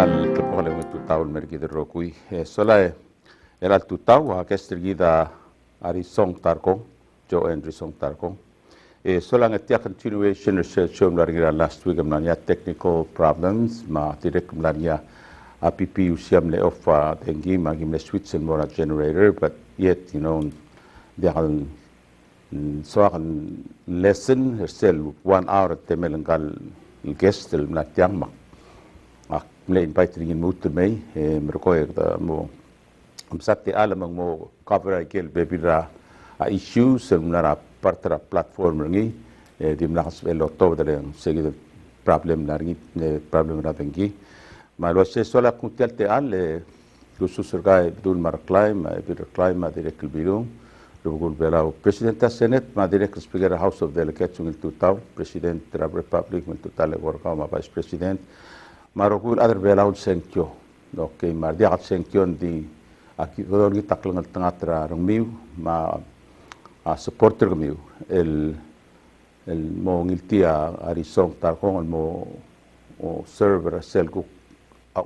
mal kapokale ng tutaw mergida rokui solai elal tutaw kestrigida Risong Tarkong Joann Risong Tarkong solang etia continuation research show mlaringira last week amnanya technical problems ma direct mlaringia app usiam le of dengi magim le switch and more generator but yet dia kan so akan lesson herself 1 hour temelangal guest el mlatiang mak mle invite ringin mutur may merkoy mo umsatti alamang mo cover kel bebira issues mlara partra platform ringi di mlakas veloto daleng sige problem naringi problem ratengi malo se sola kuntelte al lususurgai dul mar climb bir climb direct bilung rugul belao president senate ma direct speaker house of delegates ng tutaw president of the republic ng tutale worka ma vice president marugul other belao senkyo okay mar dia senkyo di aki kodor gi taklang tangatra ramiu ma supporter ramiu el mo ngiltia Risong Tarkong mo server selku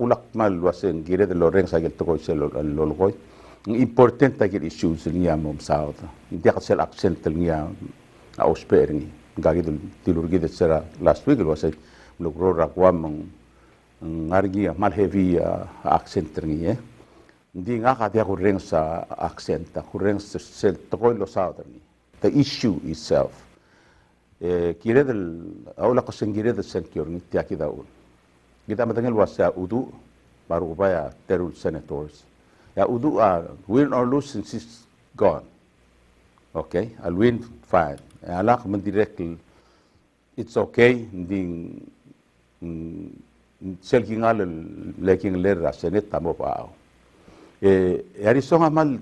ulak mal waseng gire de loreng sa gel to sel lolgoy important tagil issues niya mom south hindi ka sel accent niya auspering gagi tilurgi de sera last week was logro rakwam ngargi mal heavy accent niya hindi nga ka dia kureng sa accent kureng sa sel to lo south the issue itself gire del aula ko sengire de secure ni tiaki daul kita matanggal wasa udu baru upaya terul senators ya udu win or lose since it's gone okay I'll win fine alak mendirect it's okay ding selking al leking lera senate tamo pa Risong amal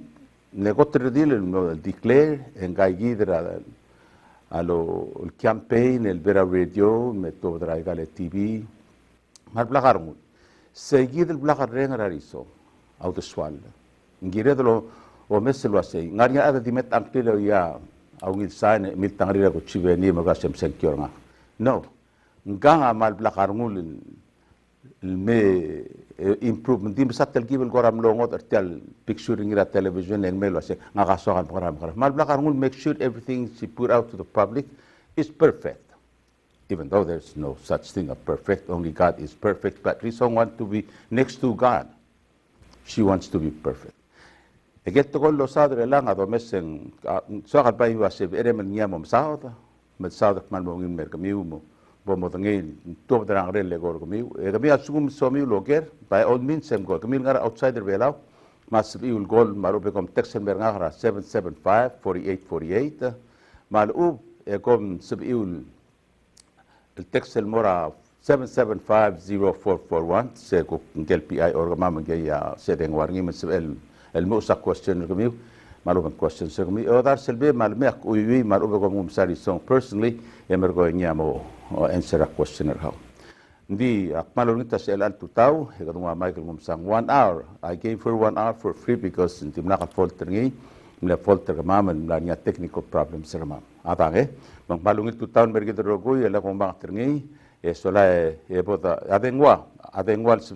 negotre dil declare en gaigidra alo el campaign el vera radio meto draigale TV mal blagarmul seguid el blagar renga Risong autoswal ngiredlo o meselo asay ngaria ada dimet ampilo ya au ngil sign mil tangrira ko chiveni magasem secure nga no nganga mal blagarmul me improvement dim satel gibel goram longot artel picture ngira television en melo asay ngakasokan program mal blagarmul make sure everything she put out to the public is perfect. Even though there's no such thing as perfect, only God is perfect, but Risong wants to be next to God. She wants to be perfect. Eget to lo sadre lang ado meseng so kalpai wa se ere man niya mom sauda med sauda man mo ngin mer kamiu mo bo mo ngin to drang re le gor kamiu e kami asugum so mi loger by all means sem gol kami ngar outsider belau mas biul gol maru be kom texen ber ngara 775 4848 malu e kom subiul el text el mora 7750441 se ko ngel pi or mama ya se den warngi men el musa question kami malu ben question se kami o dar selbe mal mek uyi malu be ko mum sari song personally emer go nyamo answer a questioner how ndi akmalu nita se el tutaw e ko Michael mum sang 1 hour I gave her 1 hour for free because intim na ka folder ngi mla folder ka mama mla nya technical problems sa mama atange bang balungit tutaw mergi rogoy ela ko bang terngi sola bota adengwa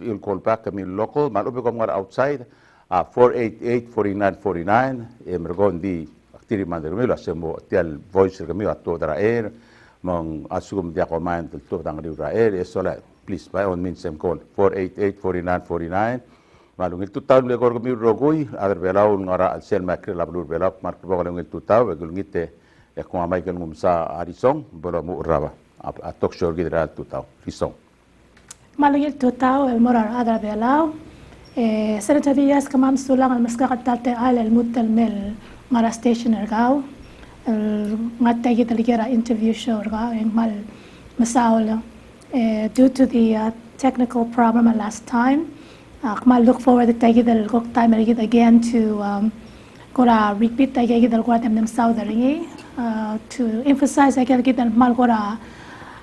il call back kami local malu be ko ngar outside 488-4949 mergon di aktiri mandar milo asemo tial voice kami ato dara air mong asugum dia ko man to dang riura air sola please by all means sem call 488-4949 malungit tutaw le ko kami rogoy adar belaw ngara al sel makri lablur belaw mark bo ko ngit tutaw gulngite ko Michael ngumsa Risong bolo mu raba a talk show gidra tutaw Risong malungit tutaw el morar adar belaw Senator Diaz kamam sulang al maskakat talte al el mutal mel ngara station ergaw ngatta gidalgera interview show ergaw en mal masaul due to the technical problem last time akmal look forward to gidal gok time again to gora repeat gidal gora them southering to emphasize gidal mal gora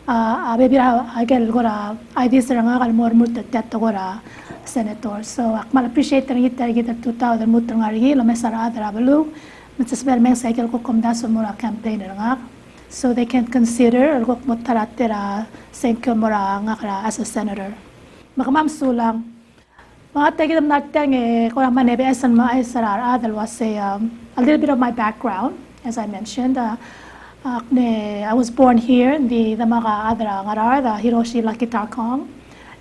abebira gora ideas ranga kal more mutat gora senator so akmal appreciate gidal 2000 mutar ngari lo mesara adrablu mitsbel men cycle ko komda so mora campaign nga so they can consider gok mutaratera senko mora ngakra as a senator makamam sulang. Mga tegidam natin kung naman ebesan maasarar adal was a little bit of my background, as I mentioned. I was born here in the mga adra ngarar, the Hiroshi Laki Tarkong.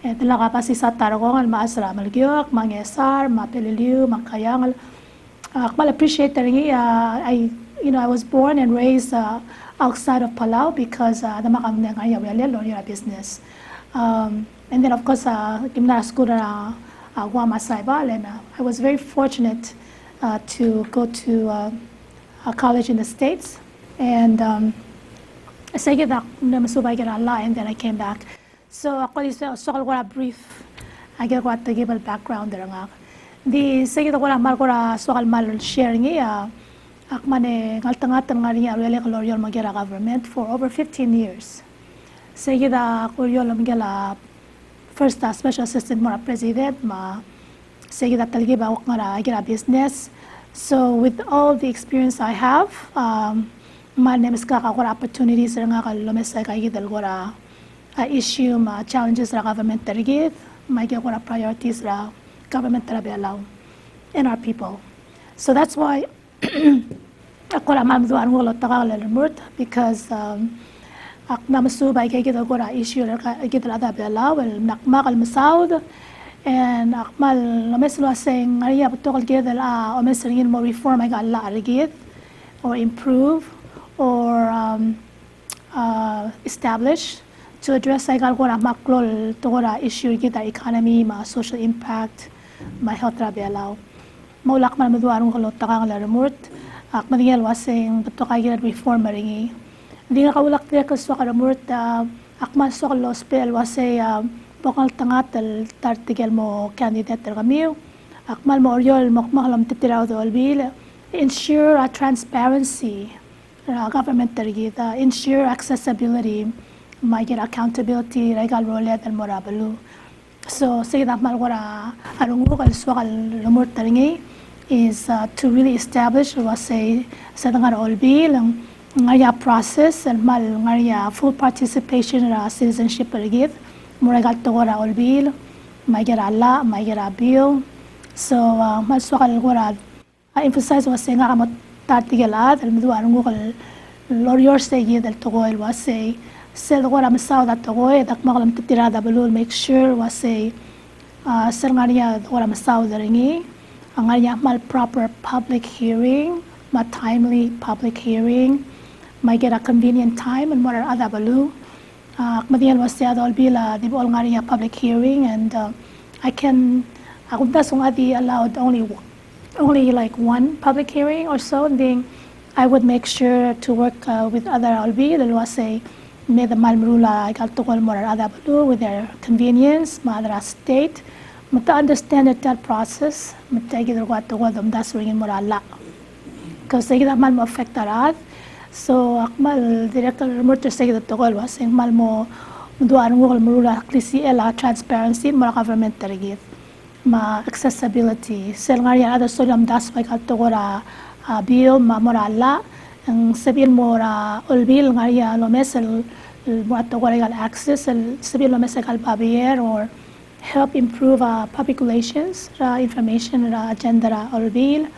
Talaga pa si sa Tarkong al maasara malgyok, mangesar, mapeliliu, makayang. Akmal appreciate I was born and raised outside of Palau because the mga ngaya business. And then of course gimna school na Guam Saibal, and I was very fortunate to go to a college in the States, and I say that and then I came back. So ako brief I get what the gibal background there nga. Di sige ko lang mal ko ra sokal mal sharing akmane ngaltangatan nga niya really kaloryo magyara government for over 15 years. Sige da kulyo magyala first special assistant mora president ma sige da talgi ba ok nga gira business. So with all the experience I have, my name is kaka opportunities nga kalomesa kay gidal gora issue challenges ra government target, my gora priorities ra government tarabi allow and our people. So that's why ako la mam duan wala tagal lemurt because ak namasu by gida gora issue gida ada bela well nakmal masaud and akmal lameslo saying ariya butokal gida la o mesringin more reform I got la arigid or improve or establish to address I got gora maklol to gora issue gida economy ma social impact my health rabi allow maulak man maduan wala tagal lemurt akmaniyal wasing butokal reform maringi di nga kaulak dia ka so karamurt akman so lo spell wasay bokal tangatal tartigel mo candidate kamiu akmal mo oryol mokmaklam titiraw do albil ensure transparency government targeta ensure accessibility may get accountability regal rolet al morabalu so say that mal gora arungu kal so kal lamurt taringi is to really establish wasay sa dangar olbil ngaya process and mal ngaya full participation in citizenship pergit muragal togora olbil magera alla magera bill so mal sokal gora I emphasize was saying nga tartigelad al midu arungu kal lorior segi dal togoil was say sel gora masaw da togoy dak magalam titirada balul make sure was say sel ngaya gora masaw daringi ngaya mal proper public hearing ma timely public hearing may get a convenient time and more other balu. Kmadiyan was the other bila di all ngari public hearing and I that's only allowed only like one public hearing or so. And then I would make sure to work with other albil was say may the malmrula I got to call more other balu with their convenience, mother state. But to understand that process, I get what to call them that's ringing more Allah because they get mal affect that. So akmal director remote say that togol was saying mal mo duan ngol murula klisi ela transparency mo government target ma accessibility sel ngari ada solam das by kal togora bill ma morala ang sabil mora olbil ngari lo mesel mo togora gal access sabil lo mesel kal babier or help improve public relations information agenda olbil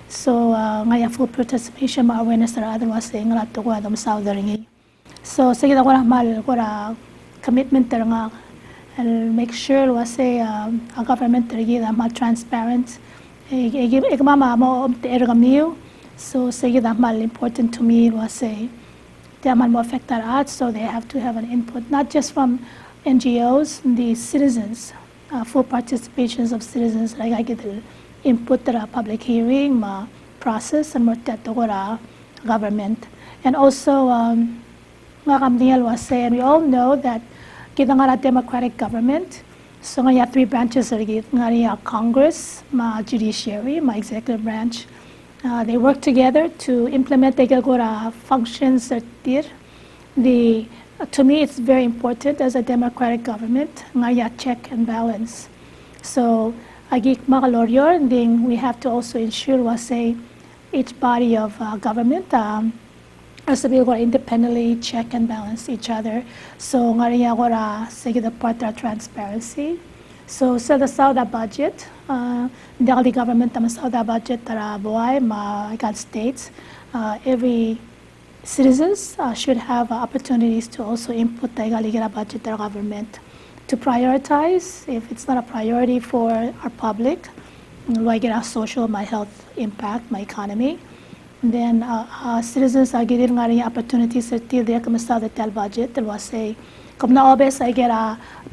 so ngaya full participation ma awareness ra adwa saying la to ko adam southering so sige da ko mal ko commitment nga and make sure was say a government regi da mal transparent e mama mo ergamio so sige da mal important to me was say they mal mo affect that art so they have to have an input not just from NGOs the citizens full participations of citizens like I get input to public hearing process and more to government and also was saying we all know that kita nga democratic government so nga 3 branches nga Congress ma judiciary ma executive branch they work together to implement the functions that to me it's very important as a democratic government nga check and balance so agik makaloryor and then we have to also ensure was say each body of government as to be independently check and balance each other so ngariya gora sige the part of transparency So the Sauda budget, the government the Sauda budget tara boy ma got states. Every citizens should have opportunities to also input the budget the government to prioritize if it's not a priority for our public, like our social, my health impact, my economy. Then citizens are getting opportunities to deal their the budget. There was a always I get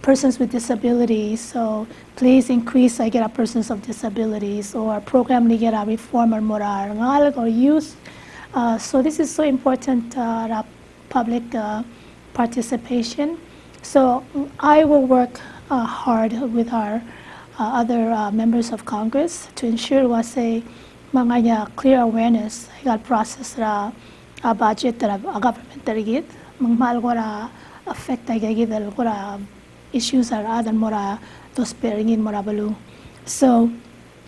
persons with disabilities, so please increase I get persons of disabilities or program to get a reform or moral or youth. So this is so important public participation. So I will work hard with our other members of Congress to ensure was a mga clear awareness got process ra budget ra government tarigit mangmal gora affect agagid gora issues are other mora those bearing in mora balu. So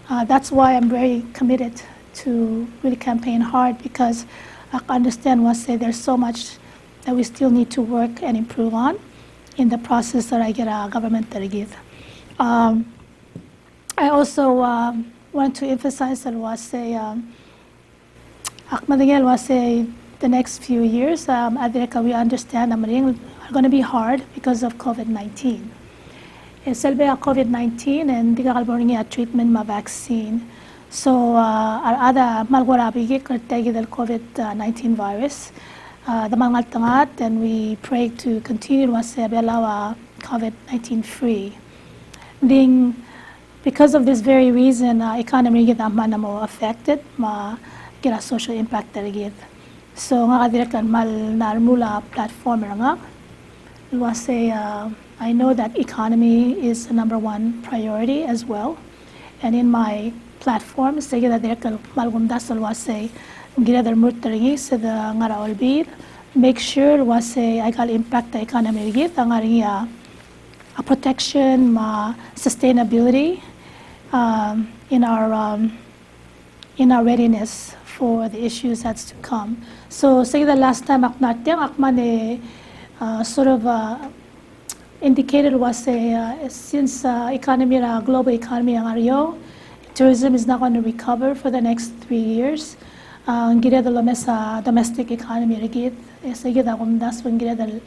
that's why I'm very committed to really campaign hard, because I understand was say there's so much that we still need to work and improve on in the process that I get a government tarigit. I also want to emphasize that was say the next few years we understand are going to be hard because of COVID-19. Selbe COVID-19 and the treatment ma vaccine. So our other malgora bigik the COVID-19 virus the mangat and we pray to continue was say COVID-19 free. Then because of this very reason, economy get more affected, get a social impact that so nga kan mal narmula platform nga was say I know that economy is the number one priority as well, and in my platform say that there kan malgum dasal was say get the murtari so the ngara olbir make sure was say I got impact the economy get a protection sustainability in our readiness for the issues that's to come. So say the last time akmane sort of indicated was since economy global economy ang tourism is not going to recover for the next 3 years. Gira the domestic economy rigid that's when gira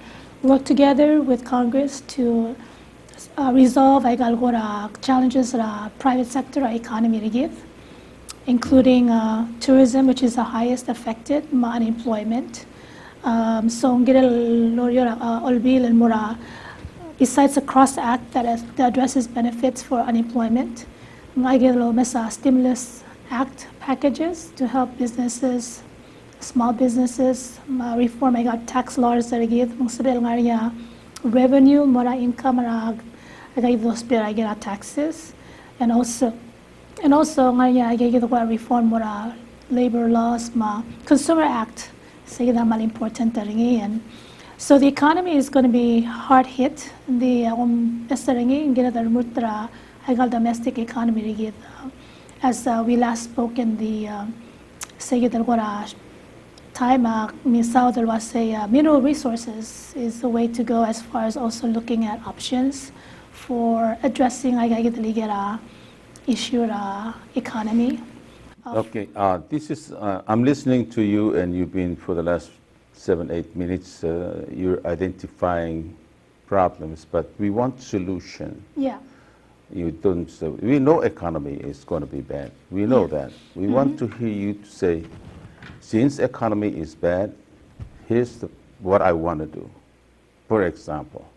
work together with Congress to resolve challenges private sector economy rigid, including tourism, which is the highest affected unemployment. So olbil and mura besides the cross act that addresses benefits for unemployment, stimulus act packages to help businesses, small businesses, reform tax laws that give revenue, more income, those taxes, and also reform more labor laws, consumer act, say that mal important and so the economy is going to be hard hit. The domestic economy as we last spoke in the time South was say mineral resources is the way to go as far as also looking at options for addressing issue economy. Okay, this is I'm listening to you, and you've been for the last 7-8 minutes. You're identifying problems, but we want solution. Yeah. You don't. So we know economy is going to be bad. We know that. We want to hear you to say, since economy is bad, here's what I want to do. For example,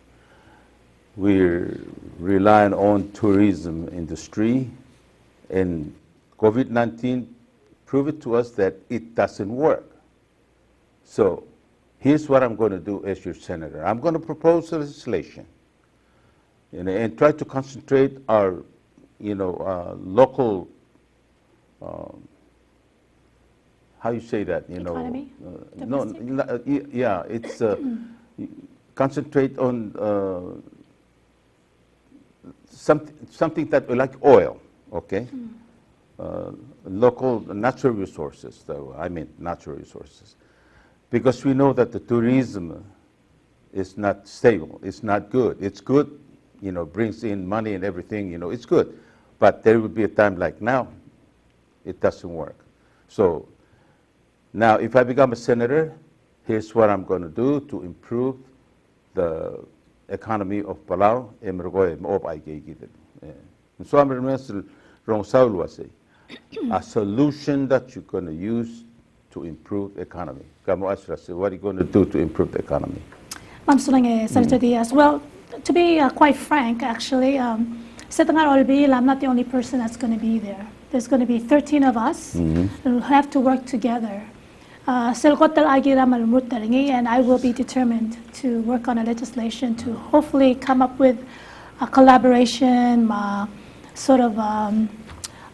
we're relying on tourism industry, and COVID-19 proved it to us that it doesn't work. So here's what I'm going to do as your senator. I'm going to propose legislation and try to concentrate our, local, how you say that, Economy? Yeah, it's concentrate on something that like oil, okay? Local natural resources, though, natural resources. Because we know that the tourism is not stable, it's not good. It's good brings in money and everything, it's good. But there will be a time like now, it doesn't work. So now if I become a senator, here's what I'm going to do to improve the economy of Palau. So I'm wrong a solution that you're going to use to improve the economy. What are you going to do to improve the economy? Senator Diaz. Well, to be quite frank, actually, I'm not the only person that's going to be there. There's going to be 13 of us who have to work together. And I will be determined to work on a legislation to hopefully come up with a collaboration, sort of,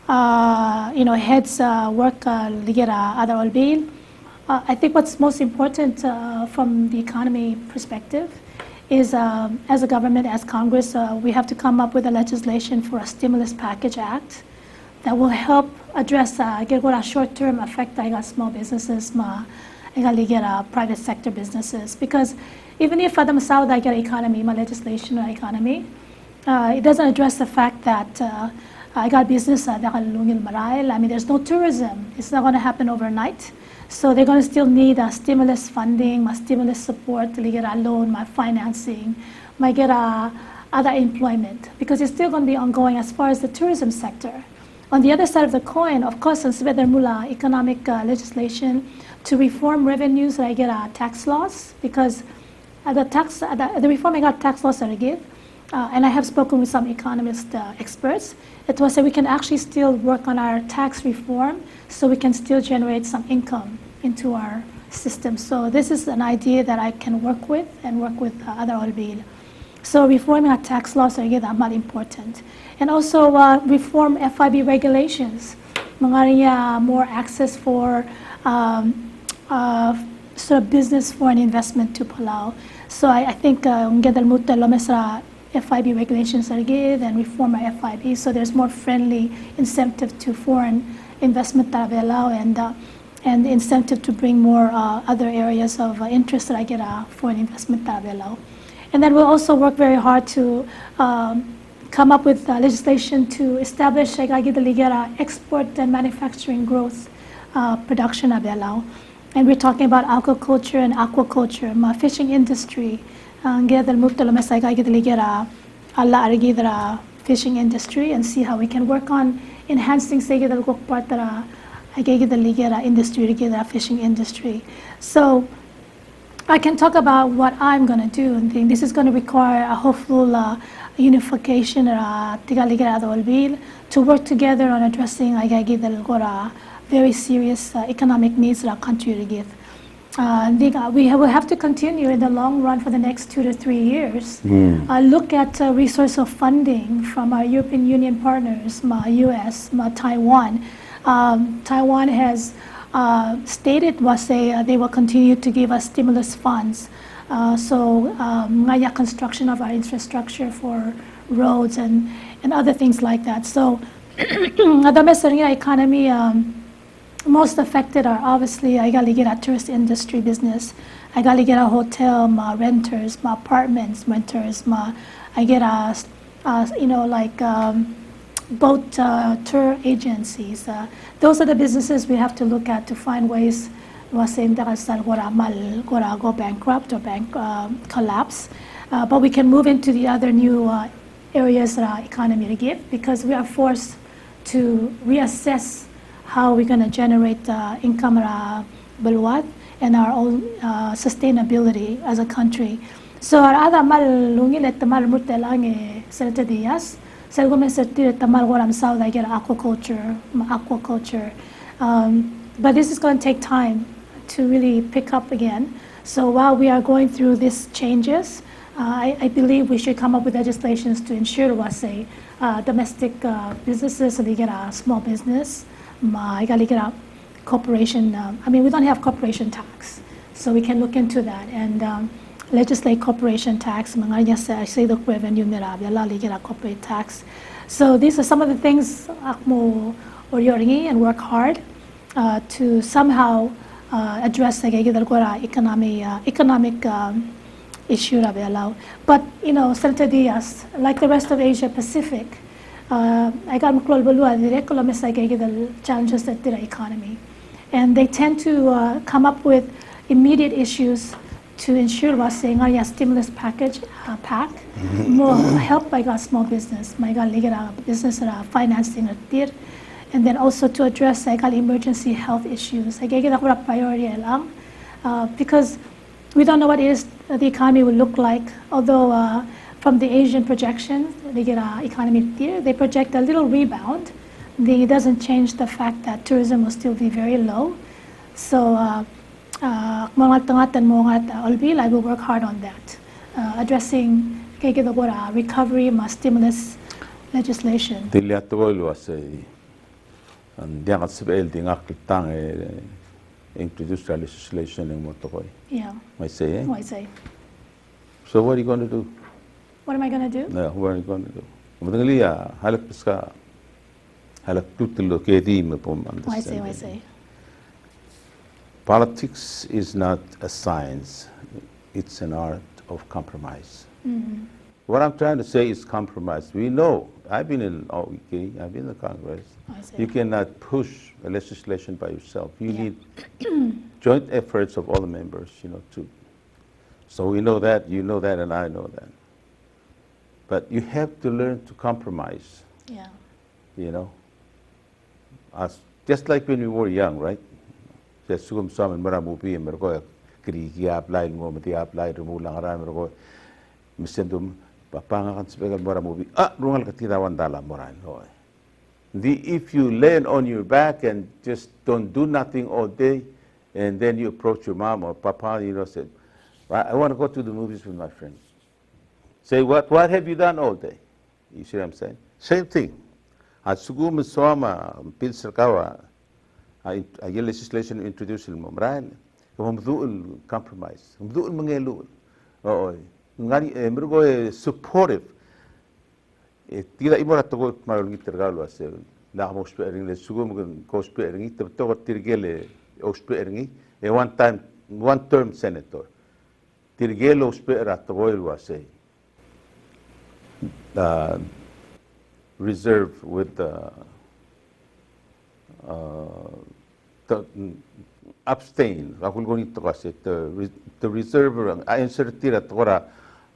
heads work ligera other olbil. I think what's most important from the economy perspective is as a government, as Congress, we have to come up with a legislation for a stimulus package act that will help address short-term effect small businesses, private sector businesses. Because even if the economy, legislation or economy, it doesn't address the fact that I got business, I mean, there's no tourism. It's not going to happen overnight. So they're going to still need stimulus funding, stimulus support, loan, financing, other employment, because it's still going to be ongoing as far as the tourism sector. On the other side of the coin, of course, economic legislation to reform revenues, tax laws, because the reforming tax laws that I give, and I have spoken with some economist experts, it was that we can actually still work on our tax reform so we can still generate some income into our system. So this is an idea that I can work with and work with other olbil. So reforming our tax laws are not important. And also reform FIB regulations, more access for sort of business foreign investment to Palau. So I think FIB regulations are good and reform our FIB so there's more friendly incentive to foreign investment and incentive to bring more other areas of interest that foreign investment. And then we'll also work very hard to come up with legislation to establish export and manufacturing growth production. And we're talking about aquaculture and aquaculture, fishing industry, fishing industry, and see how we can work on enhancing fishing industry. So I can talk about what I'm going to do, and think this is going to require a hopeful unification to work together on addressing very serious economic needs that our country. We will have to continue in the long run for the next 2 to 3 years. Look at resource of funding from our European Union partners, US, Taiwan. Taiwan has stated they will continue to give us stimulus funds. Construction of our infrastructure for roads and other things like that. So the economy most affected are obviously tourist industry business. Hotel, renters, apartments renters, boat tour agencies. Those are the businesses we have to look at to find ways go bankrupt or collapse. But we can move into the other new areas that our economy to give, because we are forced to reassess how we're going to generate income and our own sustainability as a country. So our other Senator Diaz, aquaculture. But this is going to take time to really pick up again. So while we are going through these changes, I believe we should come up with legislations to ensure domestic businesses, small business, corporation. We don't have corporation tax, so we can look into that and legislate corporation tax. Corporate tax. So these are some of the things and work hard to somehow address economic issue that we allow. But, Senator Diaz, like the rest of Asia Pacific, I got the challenges that the economy. And they tend to come up with immediate issues to ensure was saying a stimulus package more help by small business, my business financing and then also to address emergency health issues. I gave a priority because we don't know what the economy will look like. Although from the Asian projections, economy they project a little rebound. It doesn't change the fact that tourism will still be very low. So I will work hard on that, addressing recovery, stimulus legislation. Introduce legislation in Motokoy. Yeah. I say, eh? Oh, I say. So what are you going to do? What am I going to do? No, what are you going to do? I say. Politics is not a science, it's an art of compromise. Mm-hmm. What I'm trying to say is compromise. We know, I've been in OEK, I've been in the Congress. You cannot push a legislation by yourself. You need joint efforts of all the members, too. So we know that, you know that, and I know that. But you have to learn to compromise. Yeah. Just like when we were young, right? Just sugum saman maramupi mergo krigi apply ngomati apply rumulang ara mergo misendum papanga kan sebagai maramupi rungal katitawan dalam moran hoy. If you lay on your back and just don't do nothing all day, and then you approach your mom or papa, said, I want to go to the movies with my friends. Say, what have you done all day? You see what I'm saying? Same thing. At sugum soma pilserkawa, I legislation introduced in Momran, Mumdu'ul compromise, Mumdu'ul Mangelul, Ngari supportive. Tidak imora togo marungi tergalo ase na mo spering le sugum ko spering ito togo tirgele o spering one term senator tirgelo spera togo il ase reserve with the abstain akul goni to ase the reserve I insertira tora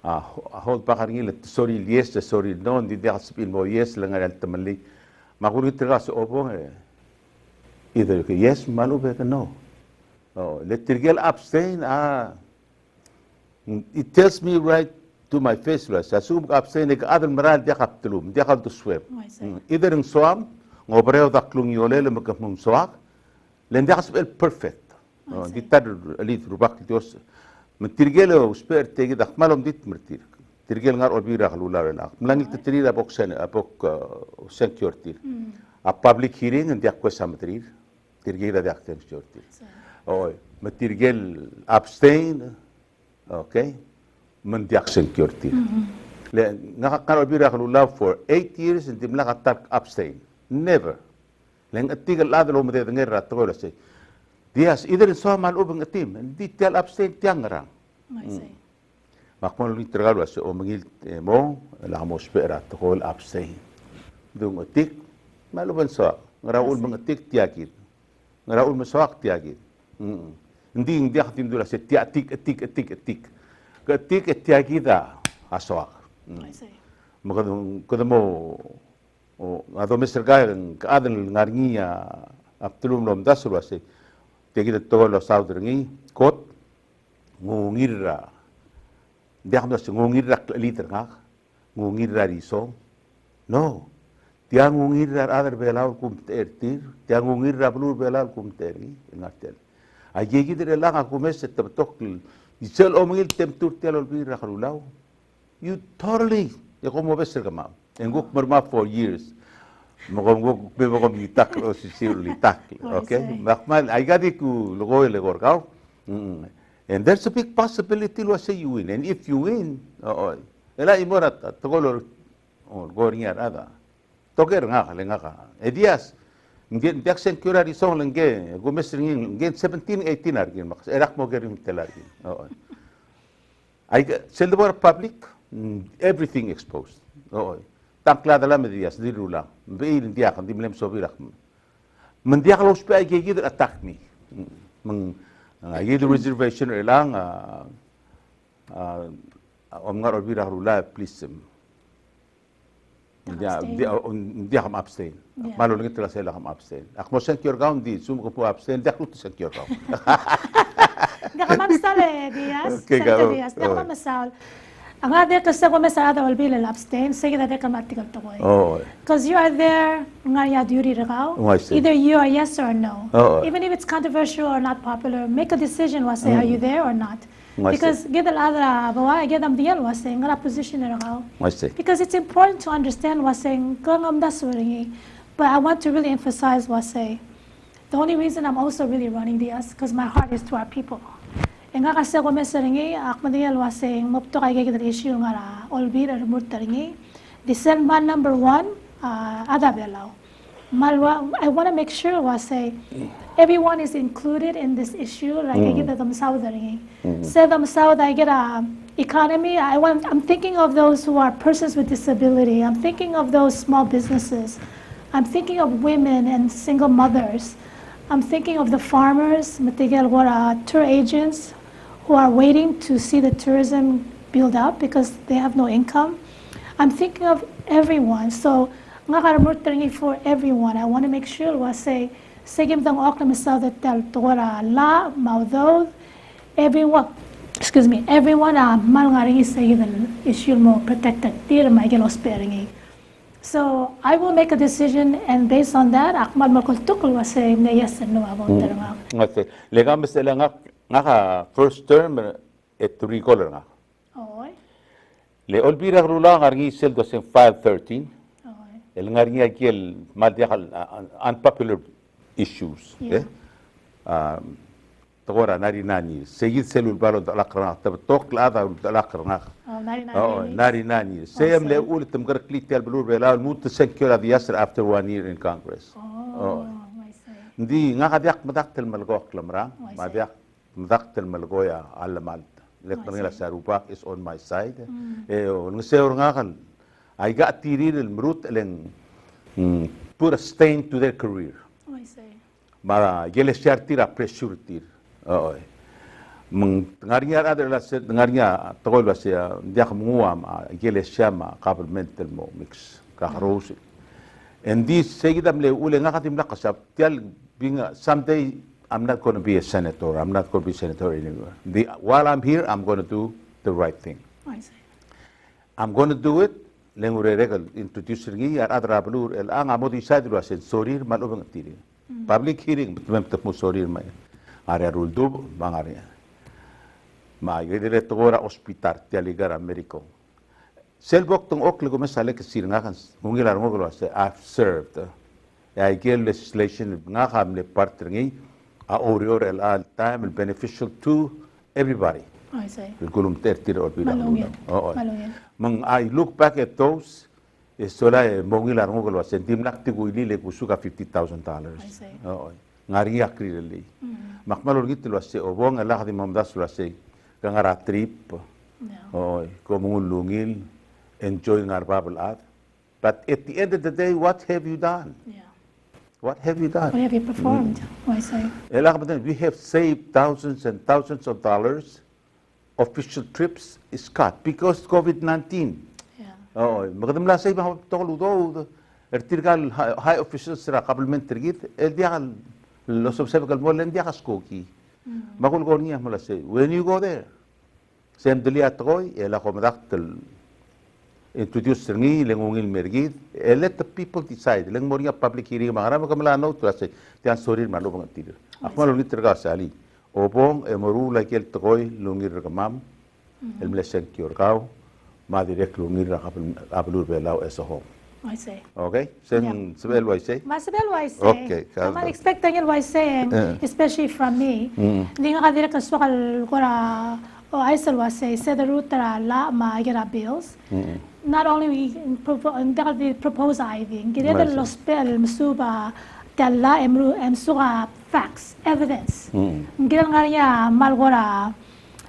hold bakarngil sorry yes sorry no di dasipin mo yes lang al tamali makulit tragas opo either yes malu be no let tirgel abstain it tells me right to my face was asum abstain ek adal maral dia kaptulum dia kal to swim either in swam ngobreo daklung yole le magmum swak len dia spell perfect di tad alit rubak dios Mentirgel usper tegi dak malom dit mertir. Tirgel ngar olbira halula rena. Mlangil tetrira apok security. A public hearing and diak kwesa metrir. Tirgel diak security. Oh, mentirgel abstain. Okay. Mendiak security. Le ngakar olbira halula for 8 years and dimla katak abstain. Never. Leng atigal adlo mede ngir ratolo say. Dias either so mal ubang atim and detail abstain tiangrang. I say. Makmon li tergalo ase o mangil mo la mo spera to hol abstain. Dung atik maluban so ngaraul mangatik tiagit. Ngaraul maswak tiagit. Hindi hatim dula se tiatik atik. Katik tiagida aswak. I say. Makadung kadamo o ado Mr. Gayan kaadal ngarngiya aptulum lom dasulu ase. Kita tahu lo saudari kot ngungirra dia hamdas ngungirra liter ngak ngungirra riso no dia ngungirra adar belau kum tertir dia ngungirra blur belau kum teri ngatel aje kita lang aku mes tabtok isel omil temtur telol birra khalulau you totally ya como beser kama enguk merma for years Mogong litak o sisir litak, okay? Makmal, I got it ku logo legorgao. And there's a big possibility lo say you win. And if you win, ela imorat togolor goringa ada. Toger nga lenga ka. Edias, ngin Jackson curary song lenge, gumesring ngin 17 18 argin max. Erak mo gerim telargin. Sel the public, everything exposed. Tangkla dalam media sendiri ulang. Beil dia kan dimlem sobirak. Mendia kalau supaya gitu attack me. Gitu reservation elang ngar orbira rula please. Dia kam abstain. Malu lagi telah saya kam abstain. Aku mau secure gaun di sum ko abstain dia kutu secure gaun. Dia kam abstain Dias. Dias. Dia kam abstain. Ang ada kasi ko mesa ada walbil abstain. Sige that kam article to ko. Because you are there nga ya duty ragaw. Either you are yes or no. Even if it's controversial or not popular, make a decision was say are you there or not. Because get the other bawa get them deal was saying nga position ragaw. Because it's important to understand was saying kung dasuri. But I want to really emphasize was say the only reason I'm also really running this because my heart is to our people. Nga kasi ko mesaringi akmadiyal wasing mupto kay gigit issue nga olbir ar murtaringi December number 1 adabelaw malwa I want to make sure wasay everyone is included in this issue like I get them saudaringi say them saud I get economy I'm thinking of those who are persons with disability. I'm thinking of those small businesses. I'm thinking of women and single mothers. I'm thinking of the farmers, tour agents who are waiting to see the tourism build up because they have no income. I'm thinking of everyone. So, for everyone, I want to make sure was say gim dang okna misal that tora la maudod everyone. Excuse me, everyone mal ngaringi say the issue mo protected tir magel osperingi. So I will make a decision, and based on that, akmal makultukul was saying yes and no about that. Okay. Legam sila nga first term et recall nga. Oh. Le olbira rula ngarngi sel do sen 513. Oh. El ngarngi agel madiakal unpopular issues. Yeah. Tagora nari nani segid selul balo dalakra tabtok lada dalakra. Nari nani. Sayam le ul tamgar klitel blur bela mut secure the year after 1 year in Congress. Oh. Ndi nga kadiak madaktel malgok lamra. Madiak madaktel malgoya alamal. Leknangila sarupak is on my side. Ngaseur nga kan I got tirir el mrut eleng put a stain to their career. I say. Mara gele shartira pressure tir. Ngarinya ada la set ngarinya tokol ba siya dia kumuam gele shama governmental mo mix kahros and this segidam le ule nga katim la kasap tial binga someday I'm not going to be a senator. I'm not going to be senator anymore. While I'm here, I'm going to do the right thing. I see. I'm going to do it. Lengure regal introducing gi ar adra blur el ang amodi side lo asen sorir malubang tiri. Public hearing mem tap mo sorir mai. Area rule do bangaria. Ma yedire tora hospital tialigar Americo. Selbok tong okle go mesale ke sir nga kan mungilar mo go se I've served. I get legislation nga kam le partneri or al time beneficial to everybody. I say. Gulum tertir or Malungin. I look back at those sola mongilar mo go se dimnak ti guili le kusuka $50,000. I say. Ngari akrileli. Makmalor git lo se obong ala khadi mamdas lo se kangara trip. Ko mungulungil enjoy ngar babel at. But at the end of the day, what have you done? Yeah. What have you done? What have you performed? I say. We have saved thousands and thousands of dollars. Official trips is cut because COVID-19. Yeah. Magdam la say ba tokludo ertirgal high officials sira qablement tirgit el dial los observacal mol en diakas koki. Magul gornia mala say when you go there. Sem delia troy el akomadaktel introduce ngi lengungil mergid let the people decide leng moria public hearing mangara kamala no to say tian sorir malu bang tidir akmal ni terga sali obong emoru la kel troy lungir kamam el mlesen kiorgao ma direct lungir abulur belao as a home. I say. Okay, sen sebel wai say. Masabel wai say. Okay, I'm expecting it wai saying, especially from me. Hindi nga kadira ka swakal kora o aisal wai say the route la ma gira bills. Not only we propose ID, kita ada los pel musuba tella emsuga facts, evidence. Kita ngariya mal gora,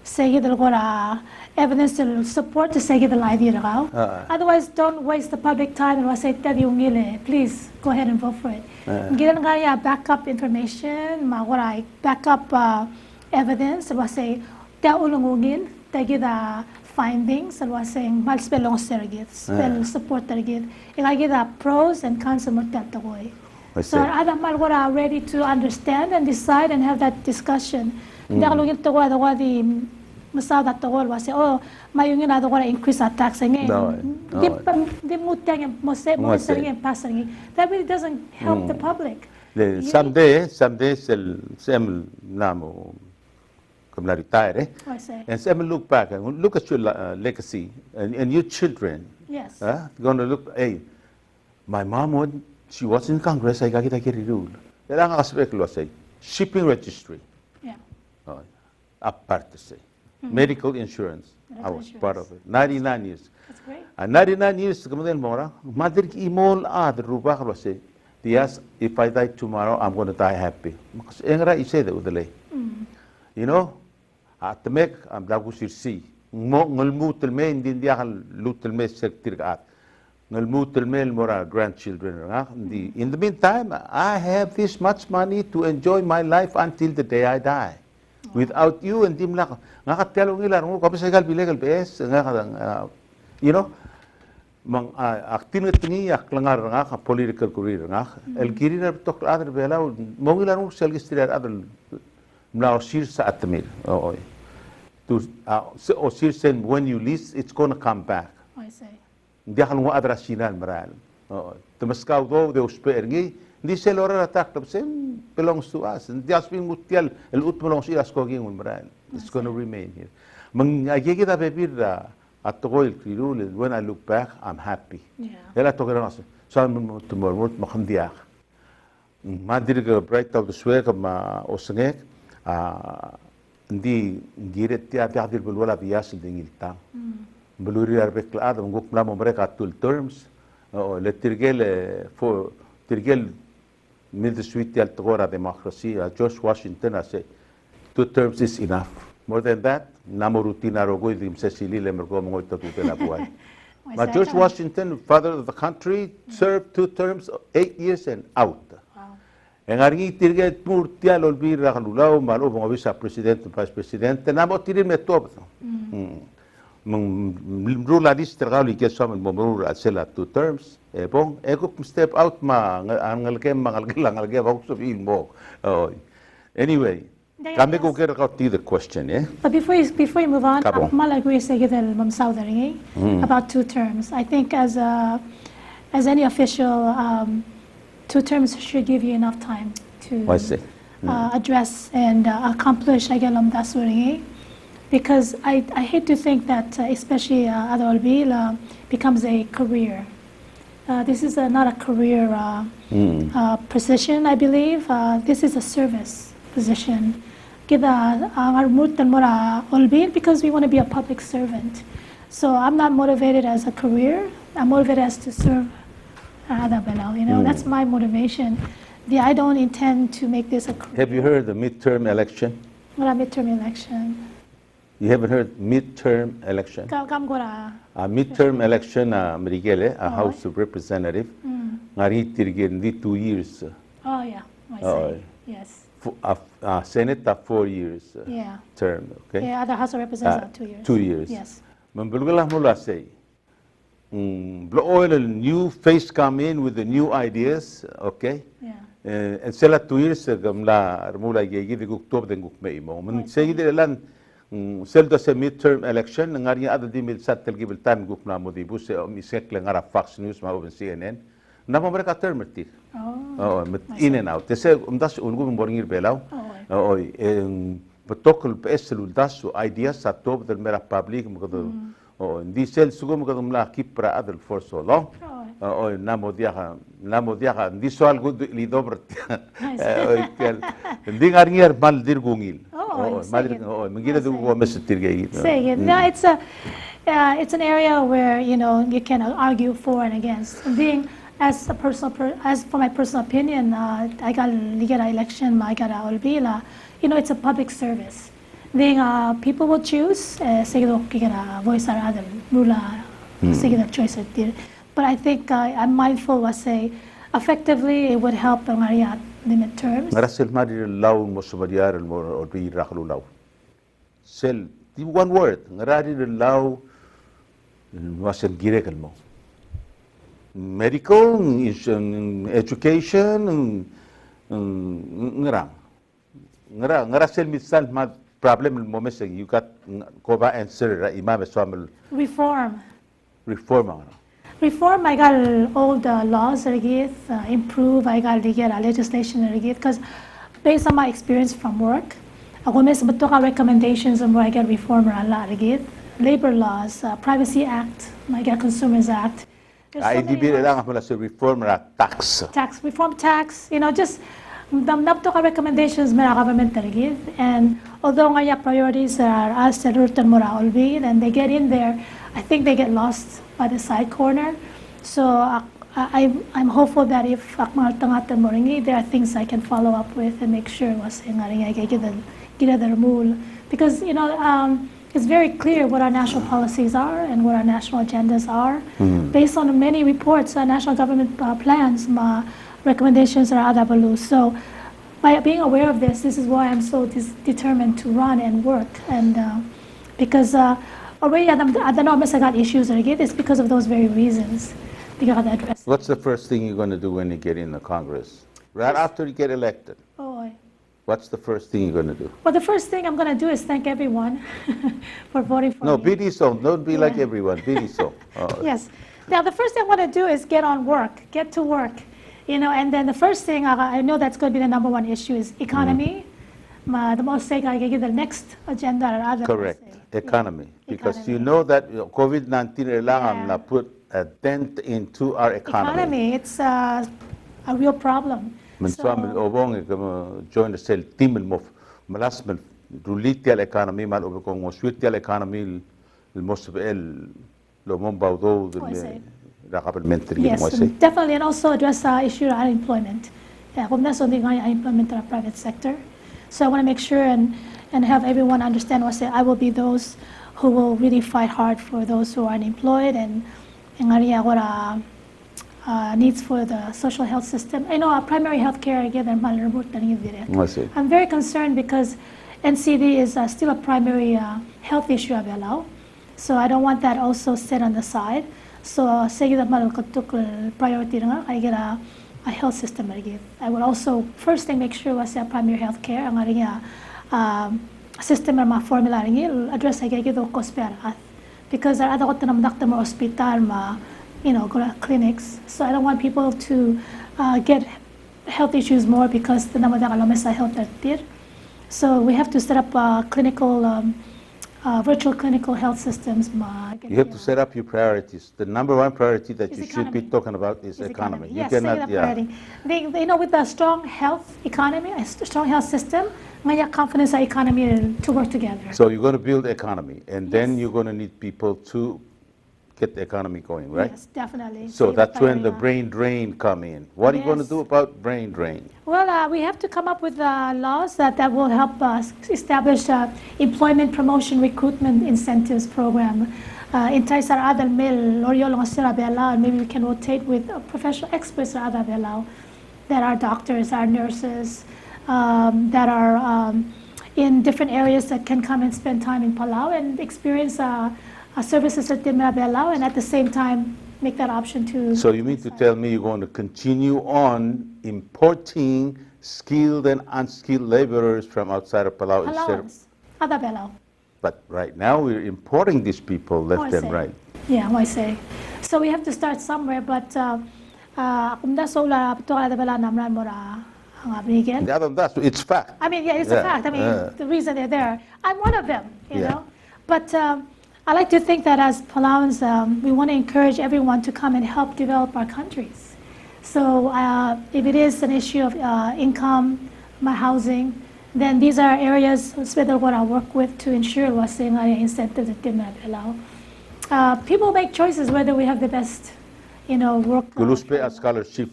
say kita gora evidence to support the sake of the idea. Otherwise, don't waste the public time and say, please go ahead and vote for it. Given backup information, backup evidence, and say, findings, and saying, mal spell spell support target. I get pros and cons of so Adam are ready to understand and decide and have that discussion. Masada tawol was say, oh, may yung ginagawa increase our tax ngayon. Di mutang yung that really doesn't help the public. Someday, sem namo come retire, and sem look back and look at your legacy and your children. Yes. Gonna look, hey, my mom she was in Congress, I got a rule. Kailangan aspect lo say shipping registry. Yeah. Apart to say. Medical insurance. I was part of it. 99 years. That's great. 99 years, kemudian mora, madir imol the rubah lo say. Yes, if I die tomorrow, I'm going to die happy. Because engra ise de udale. You know, at the make I'm dagu sirsi. Ngulmutul me hindi dia kan lutul me sektir at. Ngulmutul me mora grandchildren. In the meantime, I have this much money to enjoy my life until the day I die. Without you and dim lang ngakatelo ngila ngo kapag sa legal bes you know mang aktin tingi aklangar nga political career nga el career tok other bela mo ngila ngo sel gistir other mla sir sa atmil to o sir sen when you lease it's going to come back. I say Hindi akal mo adrasinan maral tumaskaw do de uspergi Hindi sila ora attack the same belongs to us. Hindi asping mutial el ut belongs to us koging unmaral. It's going to remain here. Mang agigita bebirda at to el kirul when I look back I'm happy. Yeah. Ela to gana so tomorrow makamdiak. Madir ga bright of the swag ma osngek hindi giret ya biadir bulwala bias dingilta. Buluri arbek la adam guk mla momreka tul terms le tirgel for tirgel mid the sweet Altegora democracy, George Washington, I say, 2 terms is enough. More than that, namo rutina rogo dim sesili lemergo mo ito tutela buhay. But George Washington, father of the country, served 2 terms, 8 years and out. En aringi tirget murtia lolbira kalulaw malo mo bisa president vice president namo tirim netop. Rula district ke some mo at sela 2 terms. Bong, eko step out ma angalkem mangalgelang ako sa ilmo. Anyway, kami ko kaya the question, eh? But before you move on, malagui say gidel mam Southern about 2 terms. I think as any official, 2 terms should give you enough time to address and accomplish agalam dasuri. Because I hate to think that especially Adolbil becomes a career. This is not a career position, I believe. This is a service position. Because we want to be a public servant. So I'm not motivated as a career. I'm motivated as to serve Adabela. You know, that's my motivation. I don't intend to make this a career. Have you heard the midterm election? What a midterm election? You haven't heard midterm election? A midterm election, Marigele, a House of Representative, ngari tirgen di 2 years. Oh yeah, I say. Yes. Senate 4 years term, okay? Yeah, the House of Representatives 2 years. 2 years. Yes. Mambulugalah mula say, blow oil a new face come in with the new ideas, okay? Yeah. And sela 2 years gamla mula gigi di guktob den gukmei mo. Man say lan seldo se midterm election ngari ada di mil sat tel gibel time gukna mo di bu se misek le ngara Fox News ma oben CNN. Na mo mereka term ti. Oh, in and out. Tese das ungu borngir belaw. Oh, betokkel besel das ideas sa top del mera public mo do. Oh, di sel sugo mo kadum la kipra adel for so long. Oh, namo dia di so algo li dobro. Di ngarngier mal dir gungil. No, it's an area where you can argue for and against. And being as for my personal opinion, I got election, I got olbila. It's a public service. Then people will choose. Sige do kikira voice our other mula sige the choice it. But I think I'm mindful was say effectively it would help ang area limit terms. Ngarasil madi law mo sumadiar mo o di raklu law. Sel di one word ngaradi law wasen girekal mo. Medical, education, ngarasel misal ma problem mo meseng you got koba answer imam swamel Reform. reform. Reform, I got all the laws improve, I got to get legislation because based on my experience from work, ako mes betul recommendations on where I get reform or labor laws, Privacy Act, I get Consumers Act. IDB lang mo sa reform ra tax. Tax reform, just the recommendations mera government and although my priorities are as rutan mora olvid and they get in there, I think they get lost by the side corner. So I'm hopeful that if there are things I can follow up with and make sure was get the rule because it's very clear what our national policies are and what our national agendas are based on many reports, national government plans, recommendations are other. So by being aware of this is why I'm so determined to run and work and because already I don't know if I got issues it's because of those very reasons. What's the first thing you're going to do when you get in the Congress? Right after you get elected. What's the first thing you're going to do? Well, the first thing I'm going to do is thank everyone for voting for me. No, BD song. Don't be like everyone. BD song. Yes. Now, the first thing I want to do is get to work, and then the first thing I know that's going to be the number one issue is economy. The most say I get the next agenda. Correct. Economy. Because you know that COVID-19 na put a dent into our economy. It's a real problem. Mensuam obong join the cell team mo malas men rulitial economy mal obong sweetial economy most lo mombaudo yes, definitely, and also address the issue of unemployment. Unemployment in the private sector. So I want to make sure and have everyone understand what I will be those who will really fight hard for those who are unemployed and needs for the social health system. I know primary health care again. I'm very concerned because NCD is still a primary health issue. So I don't want that also set on the side. So say that priority I get a health system. I will also first thing make sure was primary health care system or formula address because I other hospital clinics. So I don't want people to get health issues more because the health. So we have to set up clinical, virtual clinical health systems. You have to set up your priorities. The number one priority that you should be talking about is economy. Yes, you cannot, with a strong health economy, a strong health system, may confidence our economy to work together. So you're going to build economy, and then you're going to need people to get the economy going, right? Yes, definitely. So that's when the brain drain come in. What are you going to do about brain drain? Well, we have to come up with laws that will help us establish employment promotion recruitment incentives program. Entice our other mill or maybe we can rotate with professional experts or other that are doctors, are nurses, that are in different areas that can come and spend time in Palau and experience services at Palau and at the same time make that option to. So you mean to tell me you're going to continue on importing skilled and unskilled laborers from outside of Palau instead of other Palau? But right now we're importing these people left and right. Yeah, I say. So we have to start somewhere, but it's fact. I mean, it's a fact. I mean, the reason they're there, I'm one of them, you know. But I like to think that as Palauans, we want to encourage everyone to come and help develop our countries. So if it is an issue of income, housing, then these are areas that I work with to ensure what's in incentives that people make choices whether we have the best, work. Guluspe a scholarship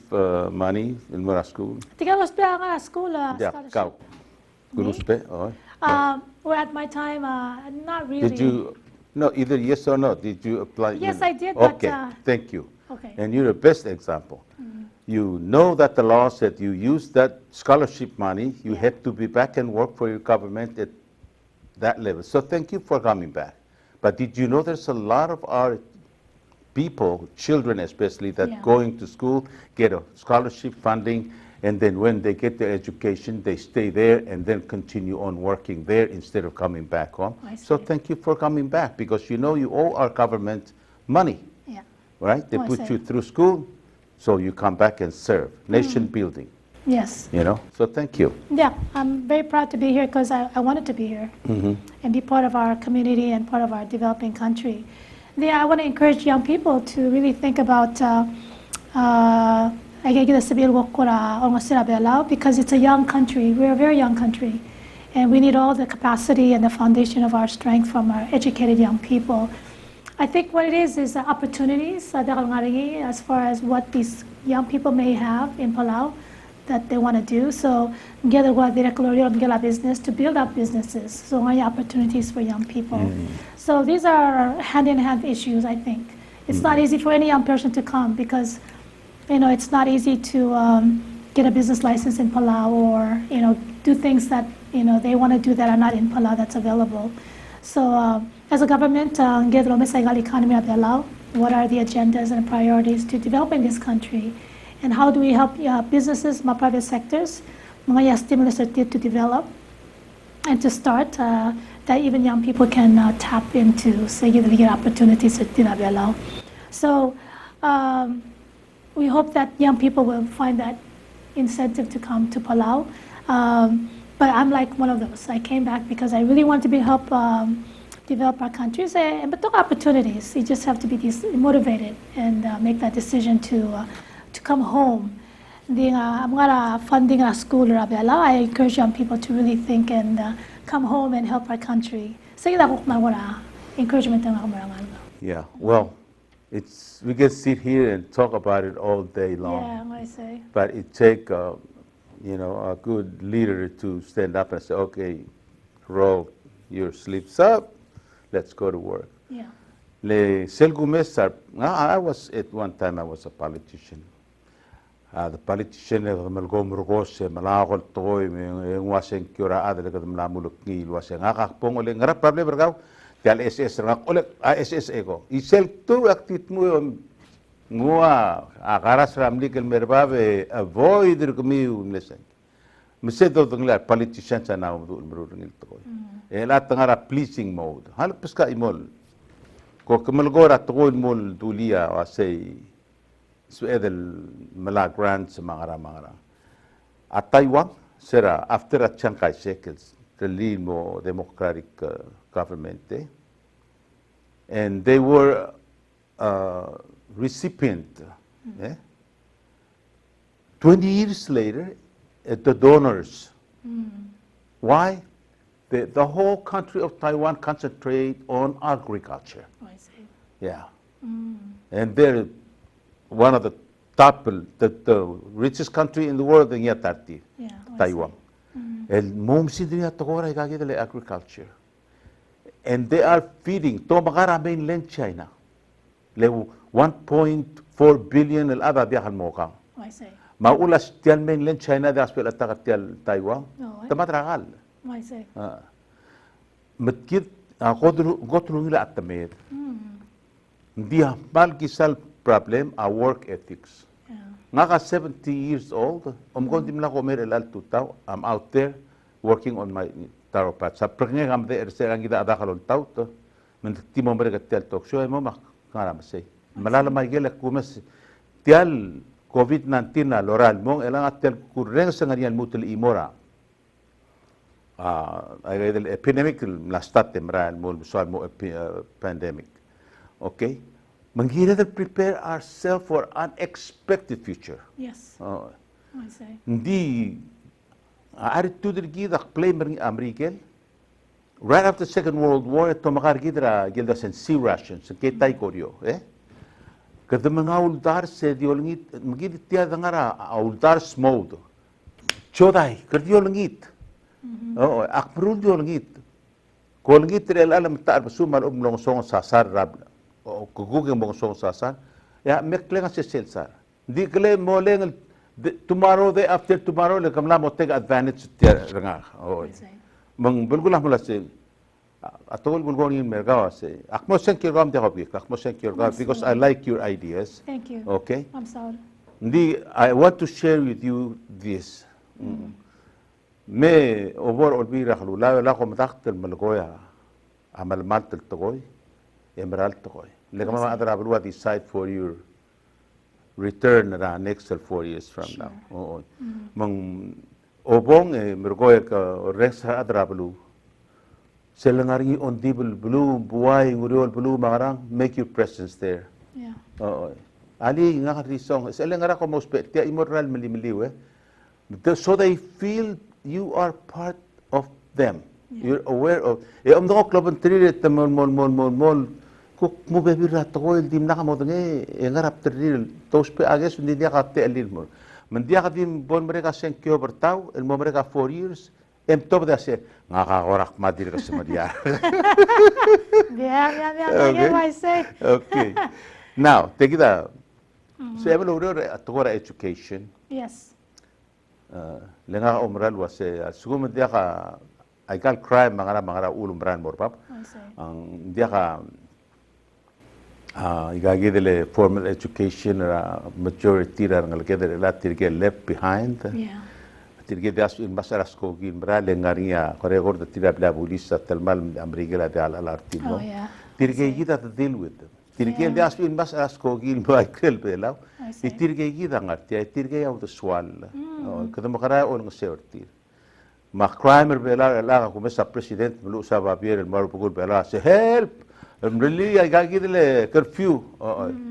money in Mora school. Tiga guluspe ang school scholarship. Guluspe, oh. Well, at my time, not really. Did you, no, either yes or no, did you apply? Yes, I did, but, Okay, thank you. Okay. And you're the best example. You know that the law said you use that scholarship money, you Yeah. had to be back and work for your government at that level. So thank you for coming back. But did you know there's a lot of our people, children especially, that Yeah. going to school, get a scholarship funding, and then when they get their education, they stay there and then continue on working there instead of coming back home. I So see. thank you for coming back, because you know you owe our government money, Yeah. right? They Oh, I put see. you through school, so you come back and serve. Nation building, Yes. you know? So thank you. Yeah, I'm very proud to be here because I wanted to be here and be part of our community and part of our developing country. Yeah, I want to encourage young people to really think about because it's a young country. We're a very young country, and we need all the capacity and the foundation of our strength from our educated young people. I think what it is opportunities as far as what these young people may have in Palau that they want to do. So, get a business to build up businesses. So, many opportunities for young people. So, these are hand-in-hand issues, I think. It's not easy for any young person to come because, it's not easy to get a business license in Palau or, do things that, they want to do that are not in Palau that's available. So, as a government, economy of Palau, what are the agendas and priorities to developing this country? And how do we help businesses, private sectors, mga stimulus to develop and to start that even young people can tap into, say, get opportunities to develop. So we hope that young people will find that incentive to come to Palau. But I'm like one of those. I came back because I really want to help develop our countries, but took opportunities. You just have to be motivated and make that decision to come home. I'm gonna funding a school. I encourage young people to really think and come home and help our country. So encouragement. Yeah, well, we can sit here and talk about it all day long. Yeah, I say. But it takes a good leader to stand up and say, okay, roll your sleeves up, let's go to work. Yeah. I was, at one time, I was a politician. The politician malgom rogos malagol toy waseng kura adel kad mlamuluk ni waseng akakpong ole ngarap problem bergau tial SS ngak ole SS ego isel tu aktit mu ngua agaras ramli kel merbabe avoid rkmiu mlesen mesedo dengla politician sana udul merudengil toy ela tangara pleasing mode hal peska imol ko kemelgora toy mol dulia wasei Suedel Malagrand Mangara. At Taiwan, Sarah, after a Chiang Kai-shek's, the Limo Democratic government, and they were recipient. 20 years later, the donors. Why? The whole country of Taiwan concentrate on agriculture. Oh, I see. Yeah. And they're one of the top, the richest country in the world, in Yatarti, Taiwan. El momsidriya tokora igagidale agriculture, and they are feeding Tomagara mainland China. Le 1.4 billion el ada biyahan mokang. I see. Maulas tial mainland China das pel atakat tial Taiwan. Tamatragal. I see. Matkid gotru nila atamed. Dia mal kisal problem are work ethics. Ngaka 70 years old, I'm out there working on my taro patch. Sa prengen am there serang gida adakalon tauto, men timo mereka tial talk show mo makaram say. Malala maigela kumas tial COVID-19 na loral mong elang tial kureng sa nganian mutul imora. Ay the epidemic lastate mral mo so mo pandemic. Okay? Mangira that prepare ourselves for unexpected future. Yes. I say. Hindi attitude gida play American. Right after the Second World War, tomakar gidra gilda sen sea rations, ketay koryo, Kada mga uldar se diolngit, magid tiya dangara uldar smod. Choday, kada diolngit. Oo, akbrul yo langit. Ko langit tel alam taar basumal long song sasar rab. O kugugeng bong song sasar. Ya meklenga se selsar. Di kle moleng tomorrow day after tomorrow le kamla mo take advantage tiar ranga. Oo. Mang bulgulah mula se atol bulgong in mergawa se. Akmo sen kirgam de hobik. Akmo sen kirgam because I like your ideas. Thank you. Okay. I'm sorry. I want to share with you this. Me over olbira khlu la ko mtakht malgoya amal malt togoy emerald togoy le kama adra bulwa decide for your return ra next 4 years from now mang obong mergoy ka rex adra bulu selangari on dibul blue buay nguriol blue marang make your presence there. Ali nga risong selangara ko mo spet tia immoral milimiliwe so they feel you are part of them. You're aware of. Am dong club and three at mol. Cook mo baby rat ko dim na mo dong ngarap tril tos pe ages hindi dia ka te alil mo. Man dia ka dim bon mereka sen kyo bertau el mo mereka 4 years em top da se ngakakorak madir ka sa dia. Yeah, I say. Okay. Now, take it out. So ever to education. Yes. Lenga umral wase sugum dia ka I got crime mangara ulum brand morbab ang dia ka igagi dele formal education majority ra ngal kedere la tirge left behind tirge das in masaras ko gin bra lengaria koregor de tira bla bulisa telmal amerika la de al artimo tirge gida to deal with them tirge das in masaras ko gin ba kel bela tirge gida ngati tirge out the swal kada makara on ngesertir ma crime bela la ko mesa president mulu sa babier el mar pugul bela se help really I got le curfew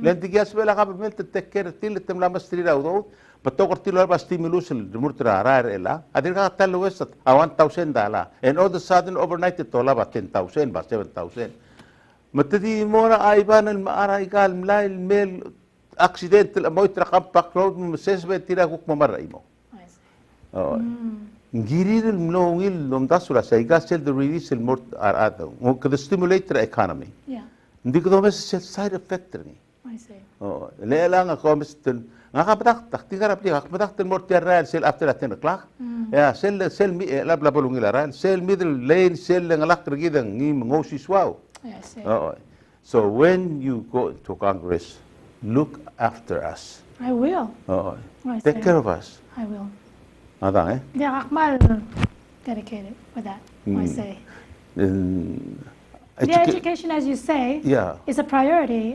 len tigas bela ka mel tekker til temla mastrira udo patokor tilo ba stimulus el murtra rar ela adir ka tal wesat a 1000 dala and all the sudden overnight to la ba 10000 ba 7000 matadi mora aiban el maara igal mlail mel accident el moit raqam pakroad مسسبه tira kuk mamara imo Girir el mnongil lom dasura sa igasel the release el mort arada o que stimulate the economy. Hindi ko mes side effect ni. I see. Le lang ako mes nga kapatak tingarap di kapatak el mort arada sel after 10 o'clock. Ya sel mi lab labulung ilaran sel middle lane sel ngalak regidang ni ngosi swaw. I see. So when you go to Congress, look after us. I will. Take care of us. I will. Adang Yeah, Akmal dedicated with that. I say. Education, as you say, is a priority.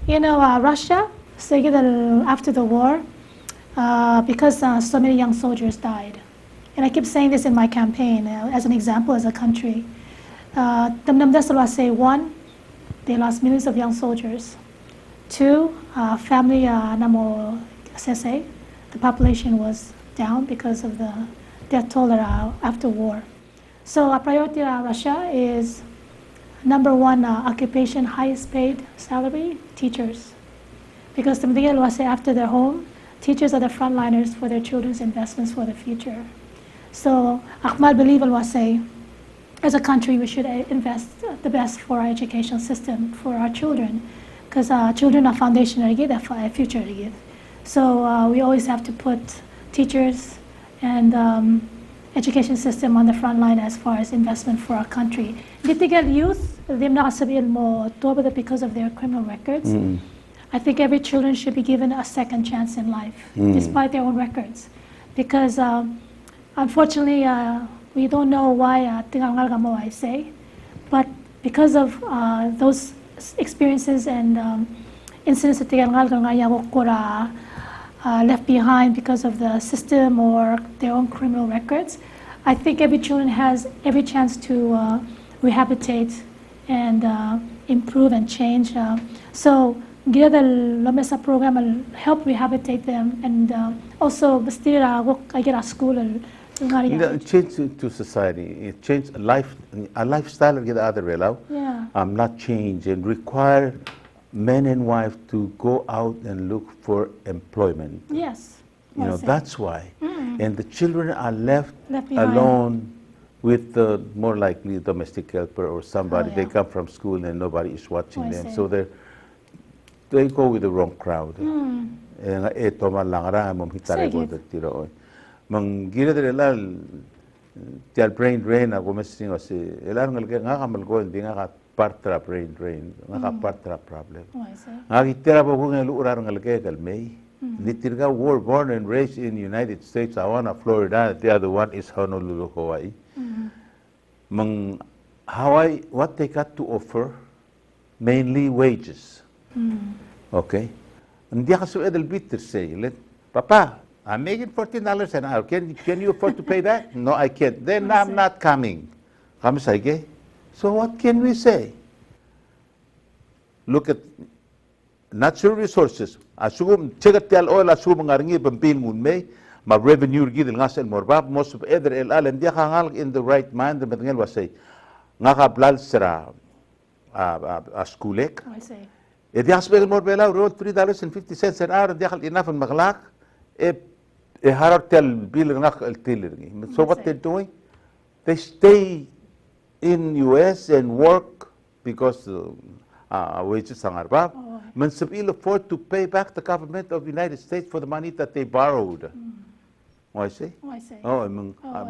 Russia, after the war, because so many young soldiers died, and I keep saying this in my campaign as an example as a country. Say 1, they lost millions of young soldiers. 2, family namo SSA, the population was down because of the death toll after war. So our priority in Russia is number 1 occupation, highest paid salary, teachers. Because after their home, teachers are the frontliners for their children's investments for the future. So Akmal believe as a country we should invest the best for our education system for our children, because children are foundation for future. So we always have to put teachers and education system on the front line as far as investment for our country. Litigate youth, because of their criminal records. I think every children should be given a second chance in life, despite their own records. Because unfortunately, we don't know why, I say, but because of those experiences and incidents that left behind because of the system or their own criminal records, I think every children has every chance to rehabilitate and improve and change. So the Lomesa program will help rehabilitate them, and also still I get a school. Change to society, it change a lifestyle get other way out. Not change and require men and wife to go out and look for employment. Yes. You know, see. that's why. And the children are left Behind. alone with more likely domestic helper or somebody. Oh, They yeah. come from school and nobody is watching I them. see. So they go with the wrong crowd. Ito man lang ra mom hitare go Sige. tiro. Mang gira de la tial brain drain ako mesing si elar nga kamal go hindi nga ka partra brain drain nga ka partra problem. I see. Nga kitira po kung luurar ng kalmay. Nitirga were born and raised in the United States. I want Florida. The other one is Honolulu, Hawaii. Mang Hawaii, what they got to offer, mainly wages. Okay? Hindi ka so edel bitter say, Papa, I'm making $14 an hour. Can you afford to pay that? No, I can't. Then I'm not coming. Kami sige. So what can we say? Look at natural resources. Asugum chegatel oil asugum ngaringi bampil ngun may ma revenue gidil ngasel morbab most of other el al dia kangal in the right mind the ngel wasay nga ka blal sera a skulek I see. e dia spel morbela roll $3.50 an hour dia enough in maglak e hartel bil ngak el tilir. So what they're doing, they stay in US and work because wages ang arbab. Man sabil afford to pay back the government of the United States for the money that they borrowed. I see. I see. Oh,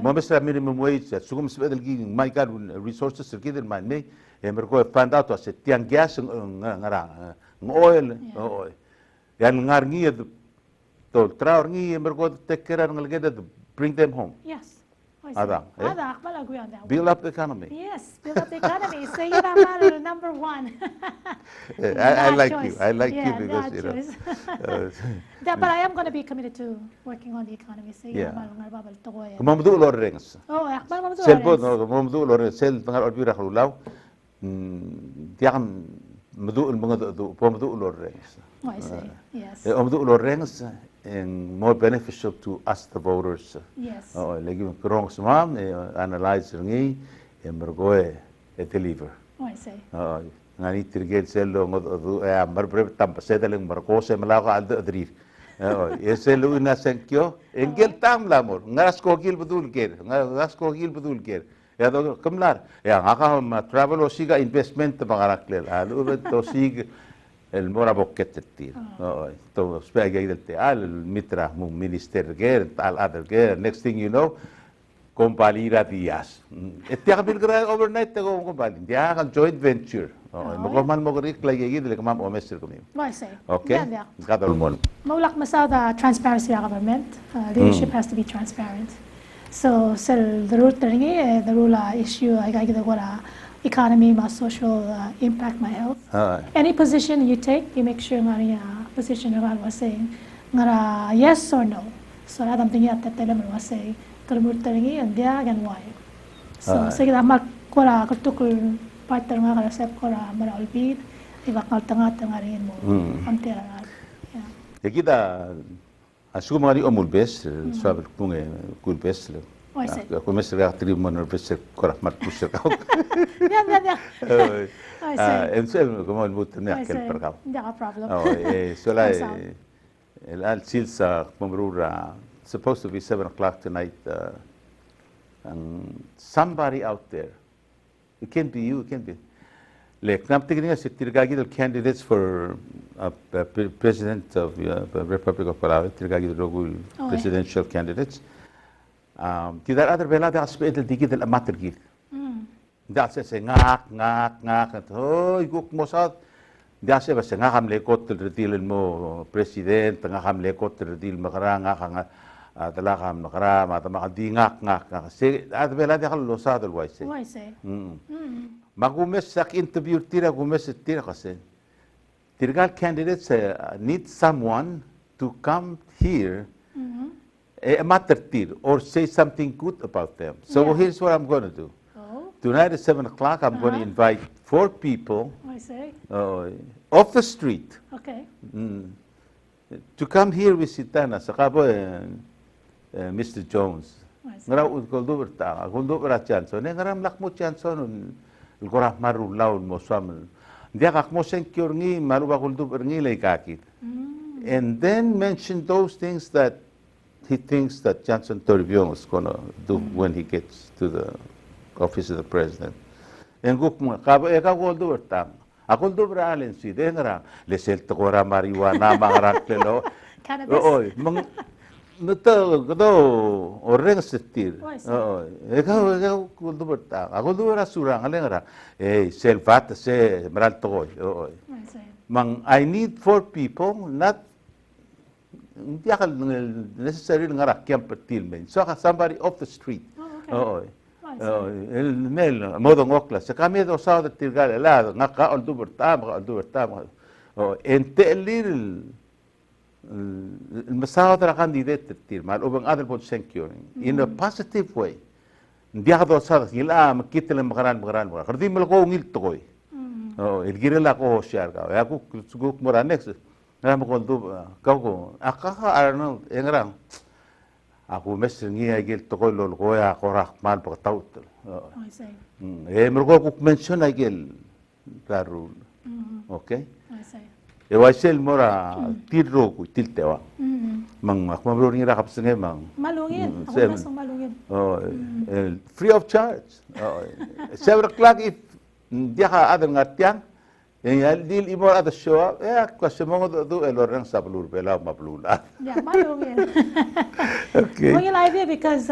mamesra minimum wage. Sugum sabil giging my God resources gidin man me. Merko find out was tiang gas ngara oil. Oh, yan ngarngi to traor ngi merko take care ng lageda bring them home. Yes. I see. Adang, eh? Adang, akbal agree on that. Build up the economy. Yes, build up the economy. Say you're not number one. I like choice. you. I like Yeah, you because that you know. choice. But I am going to be committed to working on the economy. Say Yeah. babal to ko. Mamdu Lorenz. Oh, akbal mo to. Selbo no mamdu Lorenz sel pangal orbira khulaw. Diam madu mga do mamdu Lorenz. Oh, I see. Yes. Mamdu Lorenz and more beneficial to us the voters. Yes. Oh, lagi krong smam analyze ngi mergoe deliver. Oh, I see. Oh, ngani tirgel selo ngod marbre tampasedaling marcose malaka aldo adrir. Oh, eselo ina senkyo engel tam lamor ngaras ko gil budul ger ngaras ko gil budul ger. Ya do kamlar ya ngaka travel o siga investment pangarakler alu to sig el mora bokketettir. Oh, to spega idel al mitra mu minister ger al other ger. Next thing you know Compalira Diaz. Etiak bil gra overnight tego company. Dia kan joint venture. Oh, mo man mo rik lagi gid le kamam o messer kami. Oh, I see. Okay. Yeah. Kadol mon. Maulak masaw the transparency of government. Leadership has to be transparent. So, the root the rule issue I got the economy, my social impact, my health. Any position you take, you make sure nga position nga was saying nga yes or no. So, radam tingi at tetelam was saying kalmur taringi and dia and why. So, sige na magkora katukul partner nga kalasep kora maralbid iba kaltanga tangarin mo. Amtira. Yeah. Kita asuk mari omul bes sabe punge kul bes. I see. Aku mesra tri mon bes kora mat pusir kau. Yeah. I see. Ensel como el mut ne I akel see. per kau. No problem. Oh, sola el al silsa pomrura supposed to be 7 o'clock tonight. And somebody out there, it can't be you, it can't be. Like, I'm thinking of the candidates for president of the Republic of Palau, presidential candidates. Kidar other bela da aspect del digit del amater gid. Da se ngak. Oh, guk mosat. Da se bas ngakam lekot del redil mo president, ngakam lekot del redil makara ngakang dalakam makara mata makadi ngak. Se other bela da lo sa del wise. Oh, I see. Magumes sak interview tira gumes tira kasi. Tirgal candidates need someone to come here matter or say something good about them. So here's what I'm going to do. Tonight at 7 o'clock, I'm going to invite 4 people I see. Off the street Okay. to come here with Sitana. Sakabo Mr. Jones. Ngara ulkoldo berta, ulkoldo berachanso. Ngaram lakmo chanso ulkorah maru laun mo swam. Dia kakmo senkyorngi maru bakuldo berngi lekakit. And then mention those things that he thinks that Johnson Toribio is going to do when he gets to the office of the president. En guk mo kabo eka goldo bertang. Ako do beralin si dengra lesel tokora marijuana mangarak lelo. Cannabis. Oh, mang nuto godo orang setir. Oh, eka goldo bertang. Ako do rasurang alengra. Selvat se meral tokoy. Oh. Mang I need 4 people, not hindi akal necessarily ngarak kiyang patil men. So somebody off the street. Oh, okay. El mel modo ngokla sa kami do sa de tirgal elado ngaka on du bertam ente el masao tra candidate tir mal ubang other point securing in a positive way dia do sa gila makitel magaran kardi mel ko ngil toy el girela ko share ka ya ku suguk mora next na mo ko du ko akaka arno engrang aku mesir ngi ay gel to koy lol ko ya ko rahman pa taut mergo ku mention ay gel darul okay e waisel mora tirro ku tiltewa mang akmabro ngi rakap senge mang malungin ako na song malungin free of charge 7 o'clock if dia ka adal ngatian yang deal imor ada show up ya kwasemong do elorang sablur bela mablula yeah malungin okay well idea because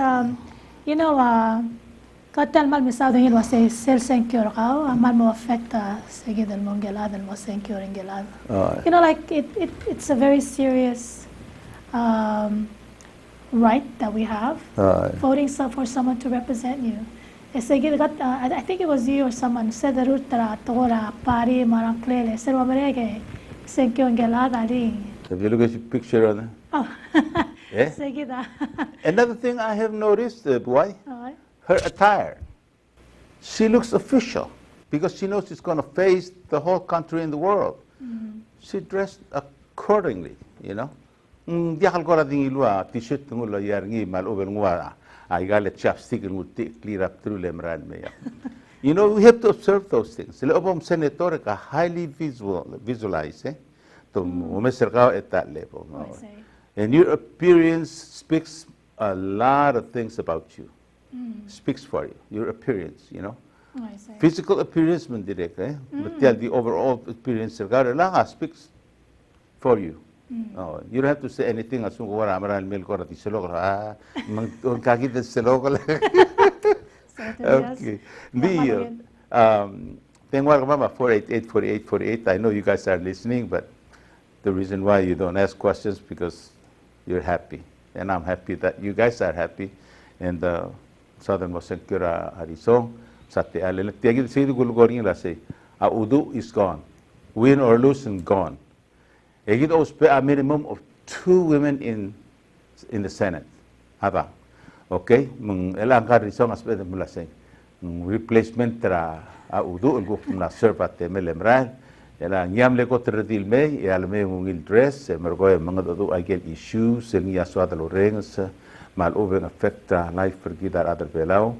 you know katal mal misado ngil was self secure ka mal mo affect sige del mongelad del mo secure ngelad you know like it's a very serious right that we have voting for someone to represent you. I think it was you or someone said the root tora pari marang klele serwa merege senkyo ngelada ling. Have you look at your picture on it? Oh. Yeah. Another thing I have noticed, boy, her attire. She looks official because she knows she's going to face the whole country and the world. She dressed accordingly, you know. Dia kal kora ding ilua t-shirt ngulo yar ngi mal over ngwa. I got a chapstick and would clear up through lemran me. You know, we have to observe those things. Le obom senator ka highly visualize, to umeserkao at that level. And your appearance speaks a lot of things about you. Speaks for you. Your appearance, you know. Physical appearance man direct, but tell the overall appearance speaks for you. You don't have to say anything as kung wala maral mil ko rati selok mang kakita selok okay the tengwar ka mama 488 I know you guys are listening, but the reason why you don't ask questions because you're happy and I'm happy that you guys are happy and Southern Mosenkura Risong sate alel tiagi sidu gulgoring la say udu is gone, win or lose and gone. It was a minimum of 2 women in the Senate. Haba, okay? Mung elang ka Risong aspect mula say replacement tra udu ang group na serve at melemran. Elang yam le ko tredil me, yalme mungil dress, mergo mga dodo ay gel issues, niya swat lorengs mal over affect life forgidar other belau.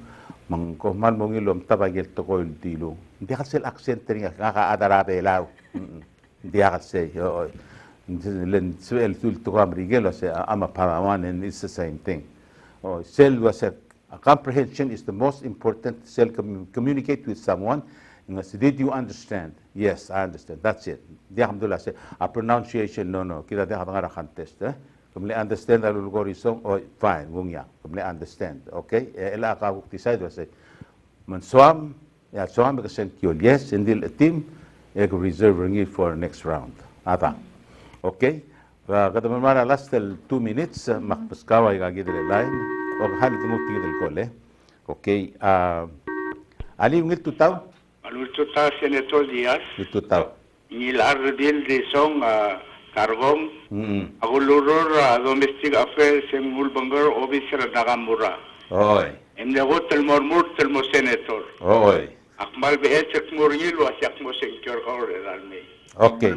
Mang ko mal mungil lom tabagel to ko dilo. Hindi ka sel accent nga ka adara belau. Hindi ka say len suel tul to kamrigelo say ama parawan and it's the same thing. Sel was a comprehension is the most important. Sel communicate with someone and say, did you understand? Yes, I understand. That's it. Di alhamdulillah say a pronunciation no kita de nga contest kumle understand algorithm fine wungya kumle understand okay ela ka decide was say man swam ya swam because yes and the team reserve ngi for next round ata. Okay, kada mara last 2 minutes makpaskawa igagidre line o hal dumuti del kole. Okay, ali ngil tutaw Senator Diaz tutaw ngil Ardil Risong Tarkong aguluror domestic affairs en mulbanger officer dagamura oy emne hotel mormur tel mo senator oy akmal be etek morngil wasyak mo secure ka oralme. Okay.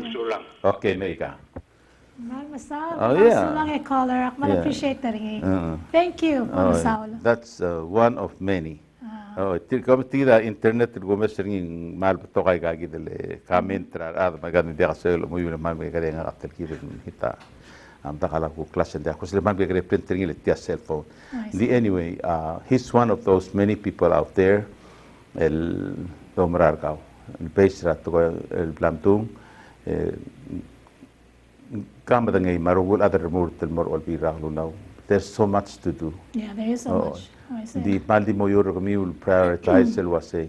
Okay, Mega. Yeah. Caller. I appreciate that. Thank you. That's one of many. Tira internet gomesering mal to kay gagidele comment ra maganda dia kasel mo yun mal may kaya nga atel kita. Dakala ko class and because leman be printing it their cell phone. Anyway, he's one of those many people out there. El Domrargao, el Beisrat, el Blamtung, Kamadangay Marugul, other Murtal Mor will be Rahlu now. There's so much to do. Yeah, there is so much. The Maldi Moyor will prioritize el was a